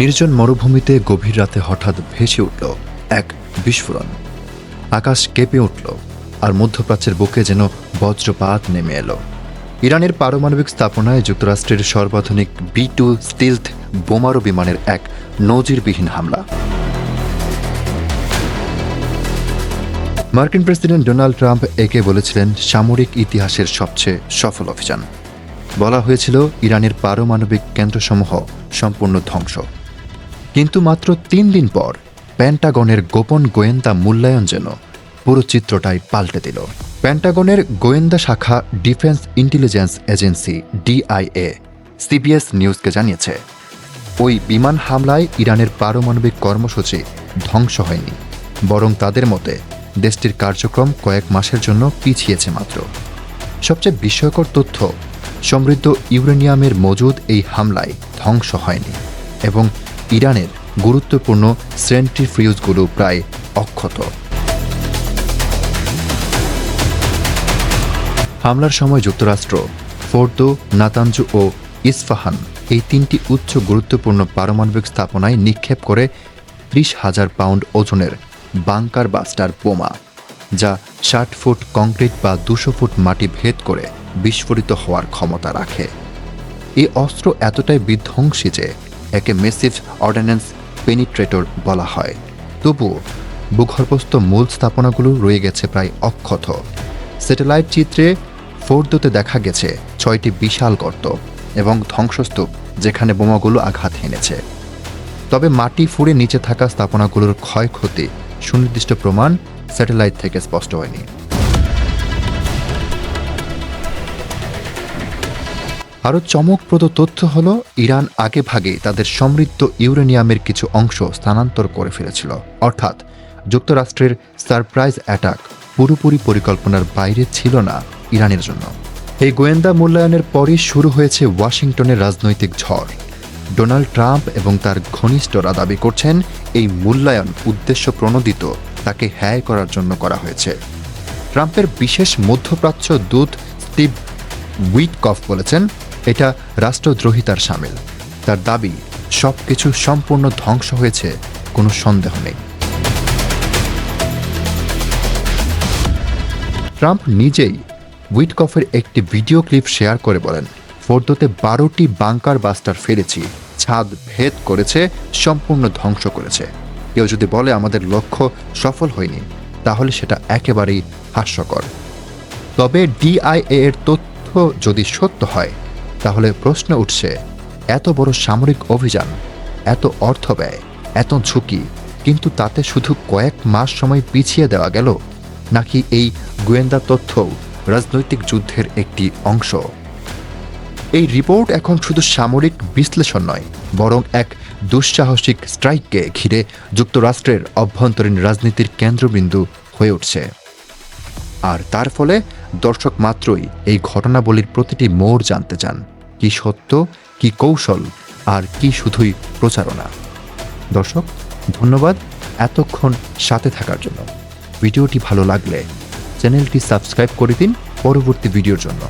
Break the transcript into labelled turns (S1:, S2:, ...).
S1: নির্জন মরুভূমিতে গভীর রাতে হঠাৎ ভেসে উঠল এক বিস্ফোরণ। আকাশ কেঁপে উঠল, আর মধ্যপ্রাচ্যের বুকে যেন বজ্রপাত নেমে এলো। ইরানের পারমাণবিক স্থাপনায় যুক্তরাষ্ট্রের সর্বাধুনিক B-2 স্টিলথ বোমারু বিমানের এক নজিরবিহীন হামলা। মার্কিন প্রেসিডেন্ট ডোনাল্ড ট্রাম্প একে বলেছিলেন সামরিক ইতিহাসের সবচেয়ে সফল অভিযান। বলা হয়েছিল ইরানের পারমাণবিক কেন্দ্রসমূহ সম্পূর্ণ ধ্বংস। কিন্তু মাত্র 3 দিন পর পেন্টাগনের গোপন গোয়েন্দা মূল্যায়ন যেন পুরো চিত্রটাই পাল্টে দিল। পেন্টাগনের গোয়েন্দা শাখা defence intelligence agency DIA CBS নিউজকে জানিয়েছে, ওই বিমান হামলায় ইরানের পারমাণবিক কর্মসূচি ধ্বংস হয়নি, বরং তাদের মতে দেশটির কার্যক্রম কয়েক মাসের জন্য পিছিয়েছে মাত্র। সবচেয়ে বিস্ময়কর তথ্য, সমৃদ্ধ ইউরেনিয়ামের মজুদ এই হামলায় ধ্বংস হয়নি এবং ইরানের গুরুত্বপূর্ণ সেন্ট্রিফিউজগুলো প্রায় অক্ষত। হামলার সময় যুক্তরাষ্ট্র ফোর্দো, নাতানজ ও ইস্ফাহান এই 3টি উচ্চ গুরুত্বপূর্ণ পারমাণবিক স্থাপনায় নিক্ষেপ করে 30,000 পাউন্ড ওজনের বাংকার বাস্টার বোমা, যা 60 ফুট কংক্রিট বা 200 ফুট মাটি ভেদ করে বিস্ফোরিত হওয়ার ক্ষমতা রাখে। এই অস্ত্র এতটাই বিধ্বংসী যে একে মেসিভ অর্ডিন্যান্স পেনিট্রেটর বলা হয়। তবুও ভূগর্ভস্থ মূল স্থাপনাগুলো রয়ে গেছে প্রায় অক্ষত। স্যাটেলাইট চিত্রে ফোর্দোতে দেখা গেছে 6টি বিশাল গর্ত এবং ধ্বংসস্তূপ যেখানে বোমাগুলো আঘাত হেনেছে। তবে মাটি ফুঁড়ে নিচে থাকা স্থাপনাগুলোর ক্ষয়ক্ষতি সুনির্দিষ্ট প্রমাণ স্যাটেলাইট থেকে স্পষ্ট হয়নি। আরও চমকপ্রদ তথ্য হল, ইরান আগেভাগেই তাদের সমৃদ্ধ ইউরেনিয়ামের কিছু অংশ স্থানান্তর করে ফেলেছিল। অর্থাৎ যুক্তরাষ্ট্রের সারপ্রাইজ অ্যাটাক পুরোপুরি পরিকল্পনার বাইরে ছিল না ইরানের জন্য। এই গোয়েন্দা মূল্যায়নের পরই শুরু হয়েছে ওয়াশিংটনের রাজনৈতিক ঝড়। ডোনাল্ড ট্রাম্প এবং তার ঘনিষ্ঠরা দাবি করছেন এই মূল্যায়ন উদ্দেশ্য প্রণোদিত, তাকে হ্যায় করার জন্য করা হয়েছে। ট্রাম্পের বিশেষ মধ্যপ্রাচ্য দূত স্টিভ উইটকফ বলেছেন, এটা রাষ্ট্রদ্রোহিতার শামিল। তার দাবি, সবকিছু সম্পূর্ণ ধ্বংস হয়েছে, কোনো সন্দেহ নেই। ট্রাম্প নিজেই উইটকফের একটি ভিডিও ক্লিপ শেয়ার করে বলেন, ফোর্দোতে 12টি বাংকার বাস্টার ফেলেছি, ছাদ ভেদ করেছে, সম্পূর্ণ ধ্বংস করেছে। কেউ যদি বলে আমাদের লক্ষ্য সফল হয়নি, তাহলে সেটা একেবারেই হাস্যকর। তবে DIA এর তথ্য যদি সত্য হয়, তাহলে প্রশ্ন উঠছে, এত বড় সামরিক অভিযান, এত অর্থ ব্যয়, এত ঝুঁকি, কিন্তু তাতে শুধু কয়েক মাস সময় পিছিয়ে দেওয়া গেল, নাকি এই গোয়েন্দা তথ্যও রাজনৈতিক যুদ্ধের একটি অংশ? এই রিপোর্ট এখন শুধু সামরিক বিশ্লেষণ নয়, বরং এক দুঃসাহসিক স্ট্রাইককে ঘিরে যুক্তরাষ্ট্রের অভ্যন্তরীণ রাজনীতির কেন্দ্রবিন্দু হয়ে উঠছে। আর তার ফলে দর্শক মাত্রই এই ঘটনাবলীর প্রতিটি মোড় জানতে চান, কি সত্য, কি কৌশল, আর কি শুধুই প্রচারণা। দর্শক, ধন্যবাদ এতক্ষণ সাথে থাকার জন্য। ভিডিওটি ভালো লাগলে চ্যানেলটি সাবস্ক্রাইব করে দিন পরবর্তী ভিডিওর জন্য।